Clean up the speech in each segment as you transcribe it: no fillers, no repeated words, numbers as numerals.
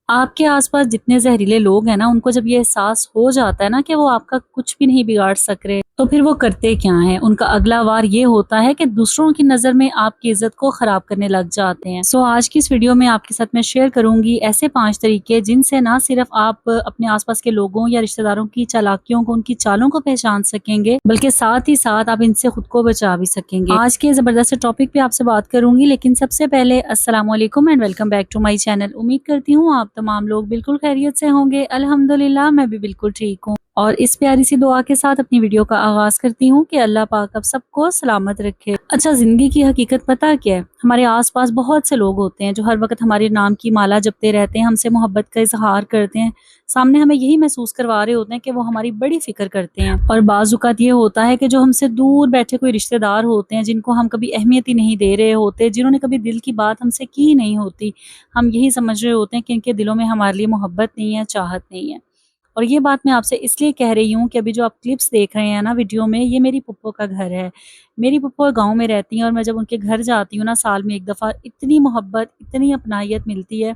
آپ کے آس پاس جتنے زہریلے لوگ ہیں نا، ان کو جب یہ احساس ہو جاتا ہے نا کہ وہ آپ کا کچھ بھی نہیں بگاڑ سک رہے، تو پھر وہ کرتے کیا ہیں؟ ان کا اگلا وار یہ ہوتا ہے کہ دوسروں کی نظر میں آپ کی عزت کو خراب کرنے لگ جاتے ہیں۔ آج کی اس ویڈیو میں آپ کے ساتھ میں شیئر کروں گی ایسے 5 طریقے جن سے نہ صرف آپ اپنے آس پاس کے لوگوں یا رشتہ داروں کی چالاکیوں کو، ان کی چالوں کو پہچان سکیں گے، بلکہ ساتھ ہی ساتھ آپ ان سے خود کو بچا بھی سکیں گے۔ آج کے زبردست ٹاپک پہ آپ سے بات کروں گی، لیکن سب سے پہلے السلام علیکم and welcome back to my channel. امید کرتی ہوں آپ تمام لوگ بالکل خیریت سے ہوں گے۔ الحمدللہ میں بھی بالکل ٹھیک ہوں، اور اس پیاری سی دعا کے ساتھ اپنی ویڈیو کا آغاز کرتی ہوں کہ اللہ پاک اب سب کو سلامت رکھے۔ اچھا، زندگی کی حقیقت پتہ کیا ہے؟ ہمارے آس پاس بہت سے لوگ ہوتے ہیں جو ہر وقت ہمارے نام کی مالا جپتے رہتے ہیں، ہم سے محبت کا اظہار کرتے ہیں، سامنے ہمیں یہی محسوس کروا رہے ہوتے ہیں کہ وہ ہماری بڑی فکر کرتے ہیں۔ اور بعض اوقات یہ ہوتا ہے کہ جو ہم سے دور بیٹھے کوئی رشتہ دار ہوتے ہیں، جن کو ہم کبھی اہمیت ہی نہیں دے رہے ہوتے، جنہوں نے کبھی دل کی بات ہم سے کی نہیں ہوتی، ہم یہی سمجھ رہے ہوتے ہیں کہ ان کے دلوں میں ہمارے لیے محبت نہیں ہے، چاہت نہیں ہے۔ اور یہ بات میں آپ سے اس لیے کہہ رہی ہوں کہ ابھی جو آپ کلپس دیکھ رہے ہیں نا ویڈیو میں، یہ میری پھپھو کا گھر ہے۔ میری پھپھو گاؤں میں رہتی ہیں، اور میں جب ان کے گھر جاتی ہوں نا، سال میں ایک دفعہ، اتنی محبت، اتنی اپنائیت ملتی ہے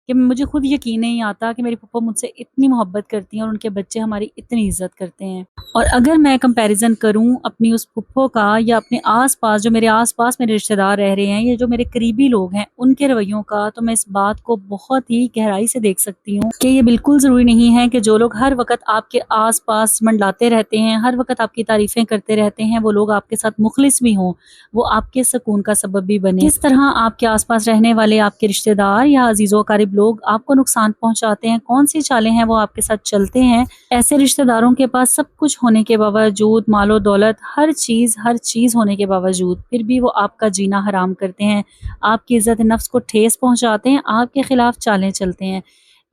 کہ مجھے خود یقین نہیں آتا کہ میری پھپھو مجھ سے اتنی محبت کرتی ہیں اور ان کے بچے ہماری اتنی عزت کرتے ہیں۔ اور اگر میں کمپیریزن کروں اپنی اس پھپھو کا یا اپنے آس پاس جو میرے آس پاس میرے رشتہ دار رہ رہے ہیں، یا جو میرے قریبی لوگ ہیں، ان کے رویوں کا، تو میں اس بات کو بہت ہی گہرائی سے دیکھ سکتی ہوں کہ یہ بالکل ضروری نہیں ہے کہ جو لوگ ہر وقت آپ کے آس پاس منڈلاتے رہتے ہیں، ہر وقت آپ کی تعریفیں کرتے رہتے ہیں، وہ لوگ آپ کے ساتھ مخلص بھی ہوں، وہ آپ کے سکون کا سبب بھی بنے۔ کس طرح آپ کے آس پاس رہنے والے آپ کے رشتہ دار یا عزیز و اقارب لوگ آپ کو نقصان پہنچاتے ہیں، کون سی چالیں ہیں وہ آپ کے ساتھ چلتے ہیں، ایسے رشتہ داروں کے پاس سب کچھ ہونے کے باوجود، مال و دولت، ہر چیز ہونے کے باوجود، پھر بھی وہ آپ کا جینا حرام کرتے ہیں، آپ کی عزت نفس کو ٹھیس پہنچاتے ہیں، آپ کے خلاف چالیں چلتے ہیں۔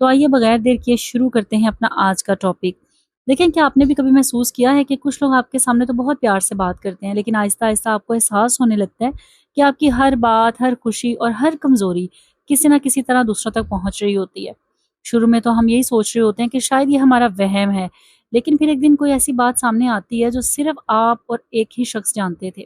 تو آئیے بغیر دیر کیے شروع کرتے ہیں اپنا آج کا ٹاپک۔ دیکھیں، کیا آپ نے بھی کبھی محسوس کیا ہے کہ کچھ لوگ آپ کے سامنے تو بہت پیار سے بات کرتے ہیں، لیکن آہستہ آہستہ آپ کو احساس ہونے لگتا ہے کہ آپ کی ہر بات، ہر خوشی اور ہر کمزوری کسی نہ کسی طرح دوسروں تک پہنچ رہی ہوتی ہے۔ شروع میں تو ہم یہی سوچ رہے ہوتے ہیں کہ شاید یہ ہمارا وہم ہے، لیکن پھر ایک دن کوئی ایسی بات سامنے آتی ہے جو صرف آپ اور ایک ہی شخص جانتے تھے،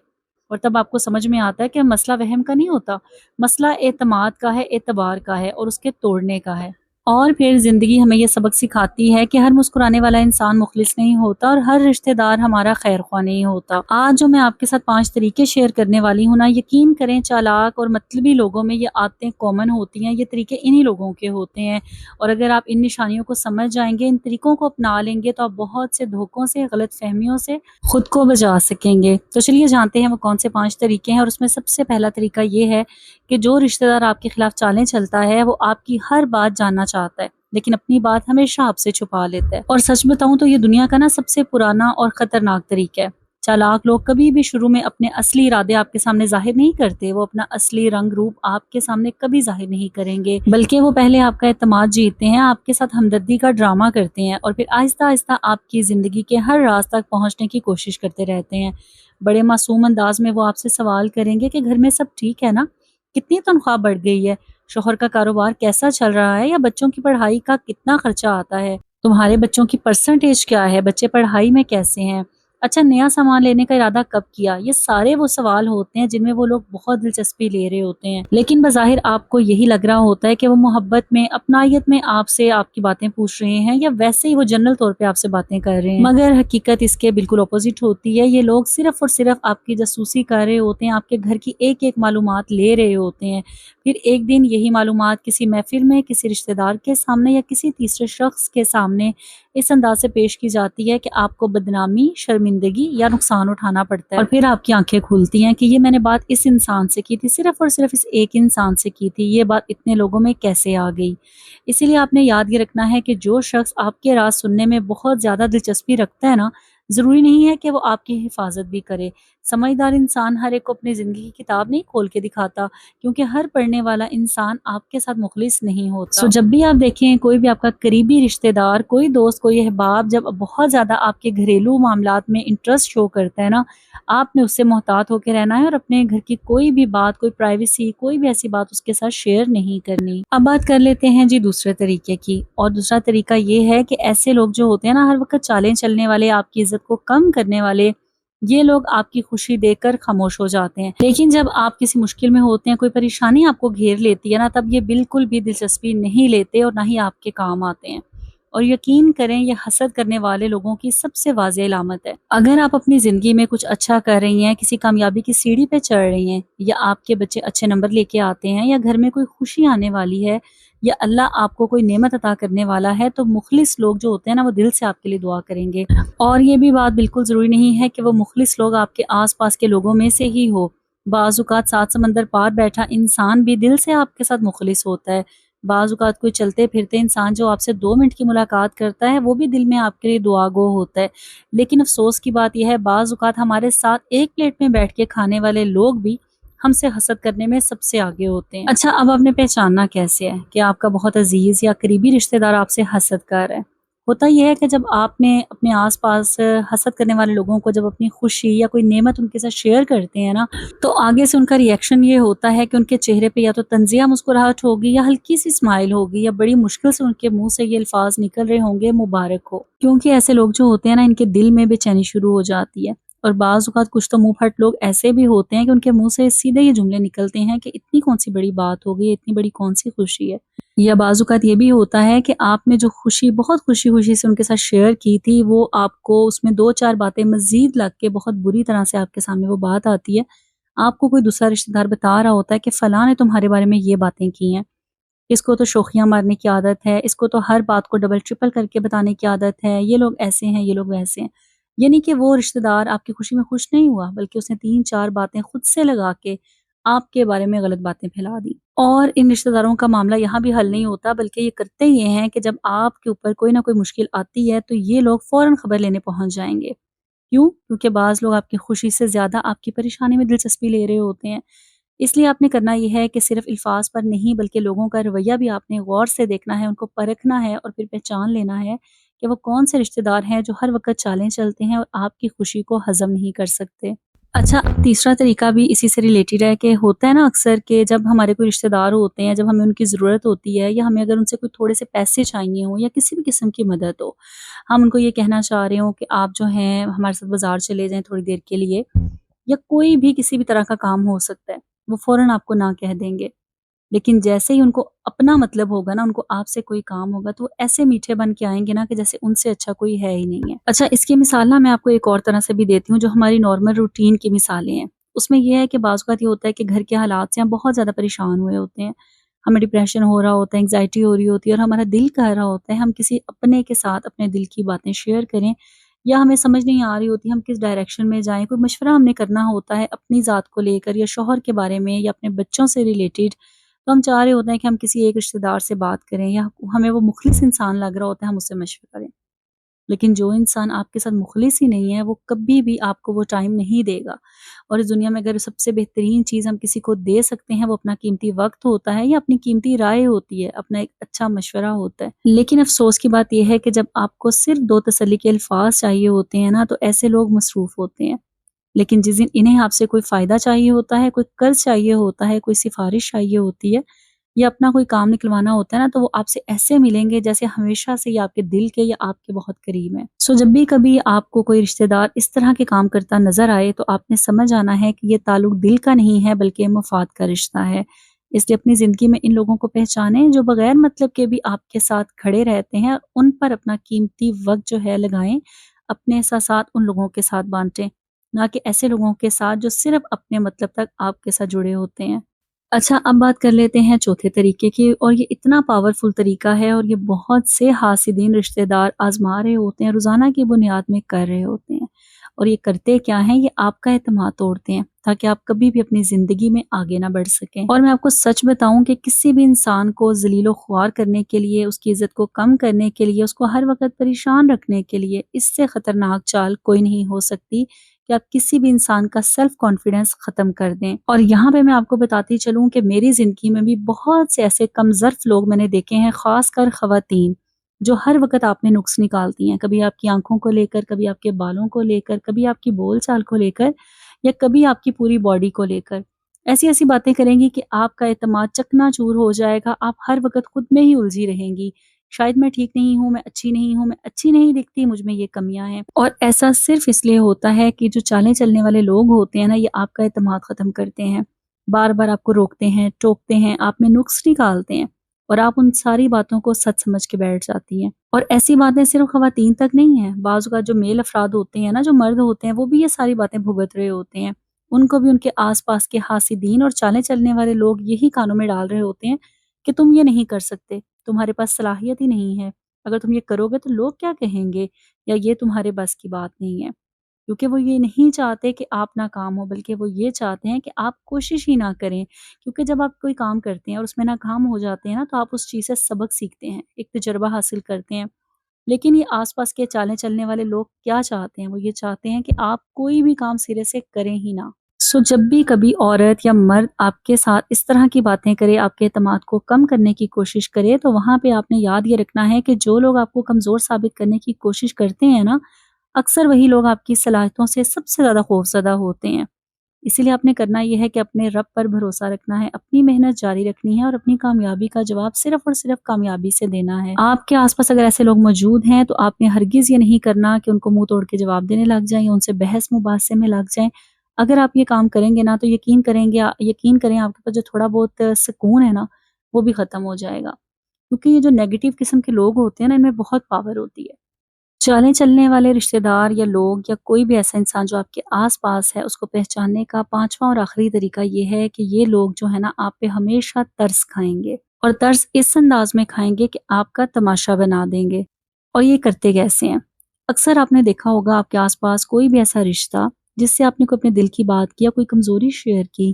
اور تب آپ کو سمجھ میں آتا ہے کہ مسئلہ وہم کا نہیں ہوتا، مسئلہ اعتماد کا ہے، اعتبار کا ہے، اور اس کے توڑنے کا ہے۔ اور پھر زندگی ہمیں یہ سبق سکھاتی ہے کہ ہر مسکرانے والا انسان مخلص نہیں ہوتا، اور ہر رشتہ دار ہمارا خیر خواہ نہیں ہوتا۔ آج جو میں آپ کے ساتھ 5 طریقے شیئر کرنے والی ہوں نا، یقین کریں چالاک اور مطلبی لوگوں میں یہ عادتیں کامن ہوتی ہیں، یہ طریقے انہی لوگوں کے ہوتے ہیں، اور اگر آپ ان نشانیوں کو سمجھ جائیں گے، ان طریقوں کو اپنا لیں گے، تو آپ بہت سے دھوکوں سے، غلط فہمیوں سے خود کو بچا سکیں گے۔ تو چلیے جانتے ہیں وہ کون سے 5 طریقے ہیں، اور اس میں سب سے پہلا طریقہ یہ ہے کہ جو رشتہ دار آپ کے خلاف چالیں چلتا ہے، وہ آپ کی ہر بات جاننا چاہتا ہے، لیکن اپنی بات ہمیشہ آپ سے چھپا لیتا ہے۔ اور سچ بتاؤں تو یہ دنیا کا نا سب سے پرانا اور خطرناک طریقہ ہے۔ چالاک لوگ کبھی بھی شروع میں اپنے اصلی ارادے آپ کے سامنے ظاہر نہیں کرتے، وہ اپنا اصلی رنگ روپ آپ کے سامنے کبھی ظاہر نہیں کریں گے، بلکہ وہ پہلے آپ کا اعتماد جیتتے ہیں، آپ کے ساتھ ہمدردی کا ڈرامہ کرتے ہیں، اور پھر آہستہ آہستہ آپ کی زندگی کے ہر راز تک پہنچنے کی کوشش کرتے رہتے ہیں۔ بڑے معصوم انداز میں وہ آپ سے سوال کریں گے کہ گھر میں سب ٹھیک ہے نا، کتنی تنخواہ بڑھ گئی ہے، شوہر کا کاروبار کیسا چل رہا ہے، یا بچوں کی پڑھائی کا کتنا خرچہ آتا ہے، تمہارے بچوں کی پرسنٹیج کیا ہے، بچے پڑھائی میں کیسے ہیں، اچھا نیا سامان لینے کا ارادہ کب کیا۔ یہ سارے وہ سوال ہوتے ہیں جن میں وہ لوگ بہت دلچسپی لے رہے ہوتے ہیں، لیکن بظاہر آپ کو یہی لگ رہا ہوتا ہے کہ وہ محبت میں، اپنائیت میں آپ سے آپ کی باتیں پوچھ رہے ہیں، یا ویسے ہی وہ جنرل طور پہ آپ سے باتیں کر رہے ہیں، مگر حقیقت اس کے بالکل اپوزٹ ہوتی ہے۔ یہ لوگ صرف اور صرف آپ کی جاسوسی کر رہے ہوتے ہیں، آپ کے گھر کی ایک ایک معلومات لے رہے ہوتے ہیں، پھر ایک دن یہی معلومات کسی محفل میں، کسی رشتہ دار کے سامنے، یا کسی تیسرے شخص کے سامنے اس انداز سے پیش کی جاتی ہے کہ آپ کو بدنامی، شرمندگی یا نقصان اٹھانا پڑتا ہے، اور پھر آپ کی آنکھیں کھلتی ہیں کہ یہ میں نے بات اس انسان سے کی تھی، صرف اور صرف اس ایک انسان سے کی تھی، یہ بات اتنے لوگوں میں کیسے آ گئی۔ اسی لیے آپ نے یاد یہ رکھنا ہے کہ جو شخص آپ کے راز سننے میں بہت زیادہ دلچسپی رکھتا ہے نا، ضروری نہیں ہے کہ وہ آپ کی حفاظت بھی کرے۔ سمجھدار انسان ہر ایک کو اپنی زندگی کی کتاب نہیں کھول کے دکھاتا، کیونکہ ہر پڑھنے والا انسان آپ کے ساتھ مخلص نہیں ہوتا۔ جب بھی آپ دیکھیں کوئی بھی آپ کا قریبی رشتہ دار، کوئی دوست، کوئی احباب جب بہت زیادہ آپ کے گھریلو معاملات میں انٹرسٹ شو کرتا ہے نا، آپ نے اس سے محتاط ہو کے رہنا ہے، اور اپنے گھر کی کوئی بھی بات، کوئی پرائیویسی، کوئی بھی ایسی بات اس کے ساتھ شیئر نہیں کرنی۔ اب بات کر لیتے ہیں جی دوسرے طریقے کی، اور دوسرا طریقہ یہ ہے کہ ایسے لوگ جو ہوتے ہیں نا، ہر وقت چالیں چلنے والے، آپ کی عزت کو کم کرنے والے، یہ لوگ آپ کی خوشی دیکھ کر خاموش ہو جاتے ہیں، لیکن جب آپ کسی مشکل میں ہوتے ہیں، کوئی پریشانی آپ کو گھیر لیتی ہے نا، تب یہ بالکل بھی دلچسپی نہیں لیتے اور نہ ہی آپ کے کام آتے ہیں۔ اور یقین کریں، یہ حسد کرنے والے لوگوں کی سب سے واضح علامت ہے۔ اگر آپ اپنی زندگی میں کچھ اچھا کر رہی ہیں، کسی کامیابی کی سیڑھی پہ چڑھ رہی ہیں، یا آپ کے بچے اچھے نمبر لے کے آتے ہیں، یا گھر میں کوئی خوشی آنے والی ہے، یا اللہ آپ کو کوئی نعمت عطا کرنے والا ہے، تو مخلص لوگ جو ہوتے ہیں نا، وہ دل سے آپ کے لیے دعا کریں گے۔ اور یہ بھی بات بالکل ضروری نہیں ہے کہ وہ مخلص لوگ آپ کے آس پاس کے لوگوں میں سے ہی ہو۔ بعض اوقات 7 سمندر پار بیٹھا انسان بھی دل سے آپ کے ساتھ مخلص ہوتا ہے۔ بعض اوقات کوئی چلتے پھرتے انسان جو آپ سے 2 منٹ کی ملاقات کرتا ہے، وہ بھی دل میں آپ کے لیے دعا گو ہوتا ہے۔ لیکن افسوس کی بات یہ ہے، بعض اوقات ہمارے ساتھ ایک پلیٹ میں بیٹھ کے کھانے والے لوگ بھی ہم سے حسد کرنے میں سب سے آگے ہوتے ہیں۔ اچھا، اب آپ نے پہچاننا کیسے ہے کہ آپ کا بہت عزیز یا قریبی رشتہ دار آپ سے حسد کر رہا ہے؟ ہوتا یہ ہے کہ جب آپ نے اپنے آس پاس حسد کرنے والے لوگوں کو جب اپنی خوشی یا کوئی نعمت ان کے ساتھ شیئر کرتے ہیں نا، تو آگے سے ان کا ری ایکشن یہ ہوتا ہے کہ ان کے چہرے پہ یا تو طنزیہ مسکراہٹ ہوگی، یا ہلکی سی اسمائل ہوگی، یا بڑی مشکل سے ان کے منہ سے یہ الفاظ نکل رہے ہوں گے، مبارک ہو۔ کیونکہ ایسے لوگ جو ہوتے ہیں نا، ان کے دل میں بے چینی شروع ہو جاتی ہے۔ اور بعض اوقات کچھ تو منہ پھٹ لوگ ایسے بھی ہوتے ہیں کہ ان کے منہ سے سیدھے یہ جملے نکلتے ہیں کہ اتنی کون سی بڑی بات ہوگی، اتنی بڑی کون سی خوشی ہے۔ یا بعض اوقات یہ بھی ہوتا ہے کہ آپ نے جو خوشی بہت خوشی سے ان کے ساتھ شیئر کی تھی، وہ آپ کو اس میں 2 4 باتیں مزید لگ کے بہت بری طرح سے آپ کے سامنے وہ بات آتی ہے۔ آپ کو کوئی دوسرا رشتہ دار بتا رہا ہوتا ہے کہ فلاں نے تمہارے بارے میں یہ باتیں کی ہیں، اس کو تو شوخیاں مارنے کی عادت ہے، اس کو تو ہر بات کو ڈبل ٹرپل کر کے بتانے کی عادت ہے، یہ لوگ ایسے ہیں، یہ لوگ ویسے ہیں۔ یعنی کہ وہ رشتہ دار آپ کی خوشی میں خوش نہیں ہوا، بلکہ اس نے 3 4 باتیں خود سے لگا کے آپ کے بارے میں غلط باتیں پھیلا دی۔ اور ان رشتہ داروں کا معاملہ یہاں بھی حل نہیں ہوتا، بلکہ یہ کرتے یہ ہیں کہ جب آپ کے اوپر کوئی نہ کوئی مشکل آتی ہے، تو یہ لوگ فوراً خبر لینے پہنچ جائیں گے۔ کیوں؟ کیونکہ بعض لوگ آپ کی خوشی سے زیادہ آپ کی پریشانی میں دلچسپی لے رہے ہوتے ہیں۔ اس لیے آپ نے کرنا یہ ہے کہ صرف الفاظ پر نہیں، بلکہ لوگوں کا رویہ بھی آپ نے غور سے دیکھنا ہے، ان کو پرکھنا ہے، اور پھر پہچان لینا ہے کہ وہ کون سے رشتہ دار ہیں جو ہر وقت چالیں چلتے ہیں اور آپ کی خوشی کو ہضم نہیں کر سکتے۔ اچھا، تیسرا طریقہ بھی اسی سے ریلیٹڈ ہے کہ ہوتا ہے نا اکثر کہ جب ہمارے کوئی رشتہ دار ہوتے ہیں، جب ہمیں ان کی ضرورت ہوتی ہے، یا ہمیں اگر ان سے کوئی تھوڑے سے پیسے چاہیے ہوں، یا کسی بھی قسم کی مدد ہو، ہم ان کو یہ کہنا چاہ رہے ہوں کہ آپ جو ہیں ہمارے ساتھ بازار چلے جائیں تھوڑی دیر کے لیے، یا کوئی بھی کسی بھی طرح کا کام ہو سکتا ہے، وہ فوراً آپ کو نہ کہہ دیں گے۔ لیکن جیسے ہی ان کو اپنا مطلب ہوگا نا، ان کو آپ سے کوئی کام ہوگا، تو وہ ایسے میٹھے بن کے آئیں گے نا کہ جیسے ان سے اچھا کوئی ہے ہی نہیں ہے۔ اچھا، اس کی مثال نا میں آپ کو ایک اور طرح سے بھی دیتی ہوں، جو ہماری نارمل روٹین کی مثالیں ہیں۔ اس میں یہ ہے کہ بعض اوقات یہ ہوتا ہے کہ گھر کے حالات سے ہم بہت زیادہ پریشان ہوئے ہوتے ہیں، ہمیں ڈپریشن ہو رہا ہوتا ہے، انگزائٹی ہو رہی ہوتی ہے، اور ہمارا دل کہہ رہا ہوتا ہے ہم کسی اپنے کے ساتھ اپنے دل کی باتیں شیئر کریں، یا ہمیں سمجھ نہیں آ رہی ہوتی ہم کس ڈائریکشن میں جائیں، کوئی مشورہ ہم نے کرنا ہوتا ہے اپنی ذات کو لے کر، یا شوہر کے بارے میں، یا اپنے بچوں سے ریلیٹڈ، تو ہم چاہ رہے ہوتے ہیں کہ ہم کسی ایک رشتہ دار سے بات کریں، یا ہمیں وہ مخلص انسان لگ رہا ہوتا ہے، ہم اس سے مشورہ کریں۔ لیکن جو انسان آپ کے ساتھ مخلص ہی نہیں ہے، وہ کبھی بھی آپ کو وہ ٹائم نہیں دے گا۔ اور اس دنیا میں اگر سب سے بہترین چیز ہم کسی کو دے سکتے ہیں، وہ اپنا قیمتی وقت ہوتا ہے، یا اپنی قیمتی رائے ہوتی ہے، اپنا ایک اچھا مشورہ ہوتا ہے۔ لیکن افسوس کی بات یہ ہے کہ جب آپ کو صرف 2 تسلی کے الفاظ چاہیے ہوتے ہیں نا، تو ایسے لوگ مصروف ہوتے ہیں۔ لیکن جس دن انہیں آپ سے کوئی فائدہ چاہیے ہوتا ہے، کوئی قرض چاہیے ہوتا ہے، کوئی سفارش چاہیے ہوتی ہے، یا اپنا کوئی کام نکلوانا ہوتا ہے نا، تو وہ آپ سے ایسے ملیں گے جیسے ہمیشہ سے یہ آپ کے دل کے یا آپ کے بہت قریب ہیں۔ جب بھی کبھی آپ کو کوئی رشتہ دار اس طرح کے کام کرتا نظر آئے، تو آپ نے سمجھ آنا ہے کہ یہ تعلق دل کا نہیں ہے، بلکہ مفاد کا رشتہ ہے۔ اس لیے اپنی زندگی میں ان لوگوں کو پہچانیں جو بغیر مطلب کے بھی آپ کے ساتھ کھڑے رہتے ہیں، ان پر اپنا قیمتی وقت جو ہے لگائیں، اپنے احساسات ان لوگوں کے ساتھ بانٹیں، نہ کہ ایسے لوگوں کے ساتھ جو صرف اپنے مطلب تک آپ کے ساتھ جڑے ہوتے ہیں۔ اچھا، اب بات کر لیتے ہیں چوتھے طریقے کی، اور یہ اتنا پاورفل طریقہ ہے، اور یہ بہت سے حاسدین رشتہ دار آزما رہے ہوتے ہیں، روزانہ کی بنیاد میں کر رہے ہوتے ہیں۔ اور یہ کرتے کیا ہیں؟ یہ آپ کا اعتماد توڑتے ہیں، تاکہ آپ کبھی بھی اپنی زندگی میں آگے نہ بڑھ سکیں۔ اور میں آپ کو سچ بتاؤں کہ کسی بھی انسان کو ذلیل و خوار کرنے کے لیے، اس کی عزت کو کم کرنے کے لیے، اس کو ہر وقت پریشان رکھنے کے لیے، اس سے خطرناک چال کوئی نہیں ہو سکتی کہ آپ کسی بھی انسان کا سیلف کانفیڈنس ختم کر دیں۔ اور یہاں پہ میں آپ کو بتاتی چلوں کہ میری زندگی میں بھی بہت سے ایسے کم ظرف لوگ میں نے دیکھے ہیں، خاص کر خواتین، جو ہر وقت آپ میں نقص نکالتی ہیں، کبھی آپ کی آنکھوں کو لے کر، کبھی آپ کے بالوں کو لے کر، کبھی آپ کی بول چال کو لے کر، یا کبھی آپ کی پوری باڈی کو لے کر۔ ایسی ایسی باتیں کریں گی کہ آپ کا اعتماد چکنا چور ہو جائے گا، آپ ہر وقت خود میں ہی الجھی رہیں گی، شاید میں ٹھیک نہیں ہوں، میں اچھی نہیں ہوں، میں اچھی نہیں دکھتی، مجھ میں یہ کمیاں ہیں۔ اور ایسا صرف اس لیے ہوتا ہے کہ جو چالیں چلنے والے لوگ ہوتے ہیں نا، یہ آپ کا اعتماد ختم کرتے ہیں، بار بار آپ کو روکتے ہیں، ٹوکتے ہیں، آپ میں نقص نکالتے ہیں، اور آپ ان ساری باتوں کو سچ سمجھ کے بیٹھ جاتی ہیں۔ اور ایسی باتیں صرف خواتین تک نہیں ہیں، بعض اوقات جو میل افراد ہوتے ہیں نا، جو مرد ہوتے ہیں، وہ بھی یہ ساری باتیں بھگت رہے ہوتے ہیں، ان کو بھی ان کے آس پاس کے حاسدین اور چالیں چلنے والے لوگ یہی کانوں میں ڈال رہے ہوتے ہیں کہ تم یہ نہیں کر سکتے، تمہارے پاس صلاحیت ہی نہیں ہے، اگر تم یہ کرو گے تو لوگ کیا کہیں گے، یا یہ تمہارے بس کی بات نہیں ہے۔ کیونکہ وہ یہ نہیں چاہتے کہ آپ ناکام ہو، بلکہ وہ یہ چاہتے ہیں کہ آپ کوشش ہی نہ کریں، کیونکہ جب آپ کوئی کام کرتے ہیں اور اس میں ناکام ہو جاتے ہیں نا، تو آپ اس چیز سے سبق سیکھتے ہیں، ایک تجربہ حاصل کرتے ہیں۔ لیکن یہ آس پاس کے چالیں چلنے والے لوگ کیا چاہتے ہیں، وہ یہ چاہتے ہیں کہ آپ کوئی بھی کام سرے سے کریں ہی نہ۔ جب بھی کبھی عورت یا مرد آپ کے ساتھ اس طرح کی باتیں کرے، آپ کے اعتماد کو کم کرنے کی کوشش کرے، تو وہاں پہ آپ نے یاد یہ رکھنا ہے کہ جو لوگ آپ کو کمزور ثابت کرنے کی کوشش کرتے ہیں نا، اکثر وہی لوگ آپ کی صلاحیتوں سے سب سے زیادہ خوفزدہ ہوتے ہیں۔ اسی لیے آپ نے کرنا یہ ہے کہ اپنے رب پر بھروسہ رکھنا ہے، اپنی محنت جاری رکھنی ہے، اور اپنی کامیابی کا جواب صرف اور صرف کامیابی سے دینا ہے۔ آپ کے آس پاس اگر ایسے لوگ موجود ہیں تو آپ نے ہرگز یہ نہیں کرنا کہ ان کو منہ توڑ کے جواب دینے لگ جائیں یا ان سے بحث مباحثے میں لگ جائیں۔ اگر آپ یہ کام کریں گے نا، تو یقین کریں آپ کے پاس جو تھوڑا بہت سکون ہے نا، وہ بھی ختم ہو جائے گا، کیونکہ یہ جو نیگیٹو قسم کے لوگ ہوتے ہیں نا، ان میں بہت پاور ہوتی ہے۔ چالیں چلنے والے رشتہ دار یا لوگ یا کوئی بھی ایسا انسان جو آپ کے آس پاس ہے، اس کو پہچاننے کا پانچواں اور آخری طریقہ یہ ہے کہ یہ لوگ جو ہے نا، آپ پہ ہمیشہ ترس کھائیں گے، اور ترس اس انداز میں کھائیں گے کہ آپ کا تماشا بنا دیں گے۔ اور یہ کرتے کیسے ہیں؟ اکثر آپ نے دیکھا ہوگا آپ کے آس پاس کوئی بھی ایسا رشتہ جس سے آپ نے کوئی اپنے دل کی بات کی یا کوئی کمزوری شیئر کی،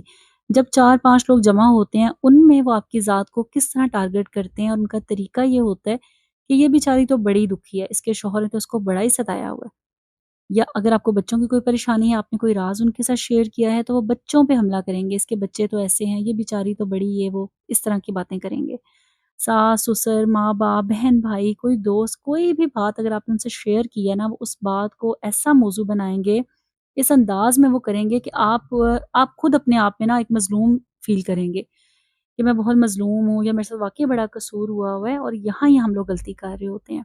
جب 4-5 لوگ جمع ہوتے ہیں، ان میں وہ آپ کی ذات کو کس طرح ٹارگٹ کرتے ہیں، اور ان کا طریقہ یہ ہوتا ہے کہ یہ بیچاری تو بڑی دکھی ہے، اس کے شوہر نے تو اس کو بڑا ہی ستایا ہوا ہے، یا اگر آپ کو بچوں کی کوئی پریشانی ہے، آپ نے کوئی راز ان کے ساتھ شیئر کیا ہے، تو وہ بچوں پہ حملہ کریں گے، اس کے بچے تو ایسے ہیں، یہ بیچاری تو بڑی ہے، وہ اس طرح کی باتیں کریں گے۔ ساس سسر، ماں باپ، بہن بھائی، کوئی دوست، کوئی بھی بات اگر آپ نے ان سے شیئر کی ہے نا، وہ اس بات کو ایسا موضوع بنائیں گے، اس انداز میں وہ کریں گے کہ آپ خود اپنے آپ میں نا ایک مظلوم فیل کریں گے کہ میں بہت مظلوم ہوں، یا میرے ساتھ واقعی بڑا قصور ہوا ہے، اور یہاں ہی ہم لوگ غلطی کر رہے ہوتے ہیں۔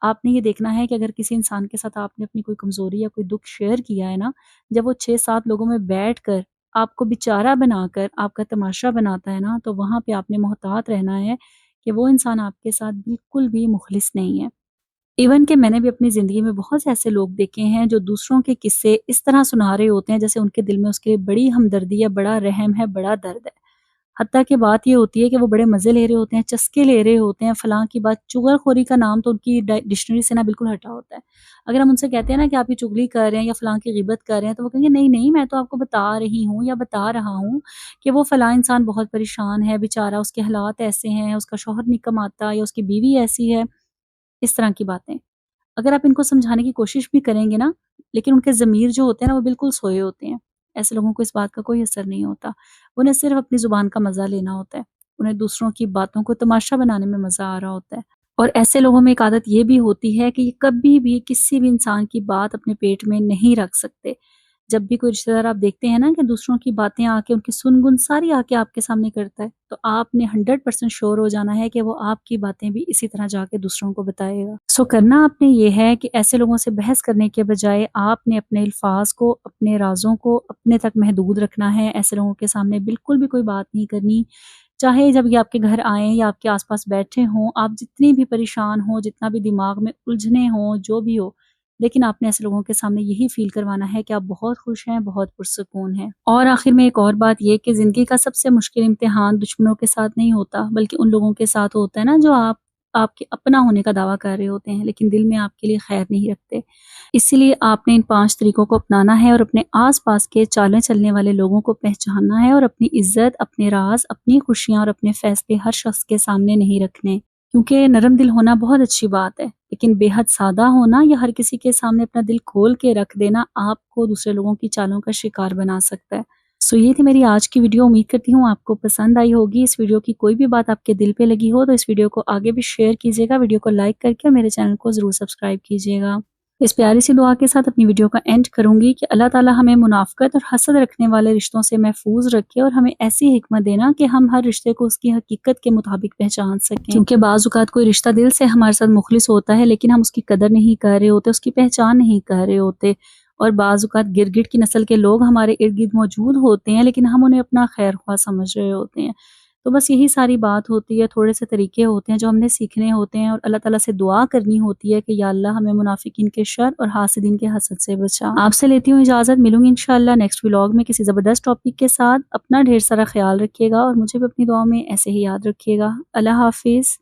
آپ نے یہ دیکھنا ہے کہ اگر کسی انسان کے ساتھ آپ نے اپنی کوئی کمزوری یا کوئی دکھ شیئر کیا ہے نا، جب وہ 6-7 لوگوں میں بیٹھ کر آپ کو بیچارہ بنا کر آپ کا تماشا بناتا ہے نا، تو وہاں پہ آپ نے محتاط رہنا ہے کہ وہ انسان آپ کے ساتھ بالکل بھی مخلص نہیں ہے۔ ایون کہ میں نے بھی اپنی زندگی میں بہت سے ایسے لوگ دیکھے ہیں جو دوسروں کے قصے اس طرح سنا رہے ہوتے ہیں جیسے ان کے دل میں اس کے بڑی ہمدردی ہے، بڑا رحم ہے، بڑا درد ہے۔ حتیٰ کہ بات یہ ہوتی ہے کہ وہ بڑے مزے لے رہے ہوتے ہیں، چسکے لے رہے ہوتے ہیں، فلاں کی بات، چغل خوری کا نام تو ان کی ڈکشنری سے نا بالکل ہٹا ہوتا ہے۔ اگر ہم ان سے کہتے ہیں نا کہ آپ یہ چغلی کر رہے ہیں یا فلاں کی غیبت کر رہے ہیں، تو وہ کہیں گے نہیں نہیں، میں تو آپ کو بتا رہی ہوں یا بتا رہا ہوں کہ وہ فلاں انسان بہت پریشان ہے، بیچارہ اس کے حالات ایسے ہیں، اس کا شوہر نہیں کماتا یا اس کی بیوی ایسی ہے، اس طرح کی باتیں۔ اگر آپ ان کو سمجھانے کی کوشش بھی کریں گے نا، لیکن ان کے ضمیر جو ہوتے ہیں نا، وہ بالکل سوئے ہوتے ہیں۔ ایسے لوگوں کو اس بات کا کوئی اثر نہیں ہوتا، انہیں صرف اپنی زبان کا مزہ لینا ہوتا ہے، انہیں دوسروں کی باتوں کو تماشا بنانے میں مزہ آ رہا ہوتا ہے۔ اور ایسے لوگوں میں ایک عادت یہ بھی ہوتی ہے کہ یہ کبھی بھی کسی بھی انسان کی بات اپنے پیٹ میں نہیں رکھ سکتے۔ جب بھی کوئی رشتہ دار آپ دیکھتے ہیں نا کہ دوسروں کی باتیں آ کے ان کی سن گن ساری آ کے آپ کے سامنے کرتا ہے، تو آپ نے 100% شور ہو جانا ہے کہ وہ آپ کی باتیں بھی اسی طرح جا کے دوسروں کو بتائے گا۔ کرنا آپ نے یہ ہے کہ ایسے لوگوں سے بحث کرنے کے بجائے آپ نے اپنے الفاظ کو، اپنے رازوں کو اپنے تک محدود رکھنا ہے۔ ایسے لوگوں کے سامنے بالکل بھی کوئی بات نہیں کرنی، چاہے جب یہ آپ کے گھر آئیں یا آپ کے آس پاس بیٹھے ہوں، آپ جتنی بھی پریشان ہوں، جتنا بھی دماغ میں الجھنے ہوں، جو بھی ہو، لیکن آپ نے ایسے لوگوں کے سامنے یہی فیل کروانا ہے کہ آپ بہت خوش ہیں، بہت پرسکون ہیں۔ اور آخر میں ایک اور بات یہ کہ زندگی کا سب سے مشکل امتحان دشمنوں کے ساتھ نہیں ہوتا، بلکہ ان لوگوں کے ساتھ ہوتا ہے نا جو آپ کے اپنا ہونے کا دعویٰ کر رہے ہوتے ہیں لیکن دل میں آپ کے لیے خیر نہیں رکھتے۔ اسی لیے آپ نے ان 5 طریقوں کو اپنانا ہے اور اپنے آس پاس کے چالیں چلنے والے لوگوں کو پہچاننا ہے، اور اپنی عزت، اپنے راز، اپنی خوشیاں اور اپنے فیصلے ہر شخص کے سامنے نہیں رکھنے، کیونکہ نرم دل ہونا بہت اچھی بات ہے، لیکن بے حد سادہ ہونا یا ہر کسی کے سامنے اپنا دل کھول کے رکھ دینا آپ کو دوسرے لوگوں کی چالوں کا شکار بنا سکتا ہے۔ یہ تھی میری آج کی ویڈیو، امید کرتی ہوں آپ کو پسند آئی ہوگی۔ اس ویڈیو کی کوئی بھی بات آپ کے دل پہ لگی ہو تو اس ویڈیو کو آگے بھی شیئر کیجیے گا، ویڈیو کو لائک کر کے اور میرے چینل کو ضرور سبسکرائب کیجیے گا۔ اس پیاری سی دعا کے ساتھ اپنی ویڈیو کا اینڈ کروں گی کہ اللہ تعالی ہمیں منافقت اور حسد رکھنے والے رشتوں سے محفوظ رکھے اور ہمیں ایسی حکمت دینا کہ ہم ہر رشتے کو اس کی حقیقت کے مطابق پہچان سکیں، کیونکہ بعض اوقات کوئی رشتہ دل سے ہمارے ساتھ مخلص ہوتا ہے لیکن ہم اس کی قدر نہیں کر رہے ہوتے، اس کی پہچان نہیں کر رہے ہوتے، اور بعض اوقات گرگٹ کی نسل کے لوگ ہمارے ارد گرد موجود ہوتے ہیں لیکن ہم انہیں اپنا خیر خواہ سمجھ رہے ہوتے ہیں۔ تو بس یہی ساری بات ہوتی ہے، تھوڑے سے طریقے ہوتے ہیں جو ہم نے سیکھنے ہوتے ہیں، اور اللہ تعالیٰ سے دعا کرنی ہوتی ہے کہ یا اللہ ہمیں منافقین کے شر اور حاسدین کے حسد سے بچا۔ آپ سے لیتی ہوں اجازت، ملوں گی انشاءاللہ نیکسٹ ولاگ میں کسی زبردست ٹاپک کے ساتھ۔ اپنا ڈھیر سارا خیال رکھیے گا اور مجھے بھی اپنی دعاؤں میں ایسے ہی یاد رکھیے گا۔ اللہ حافظ۔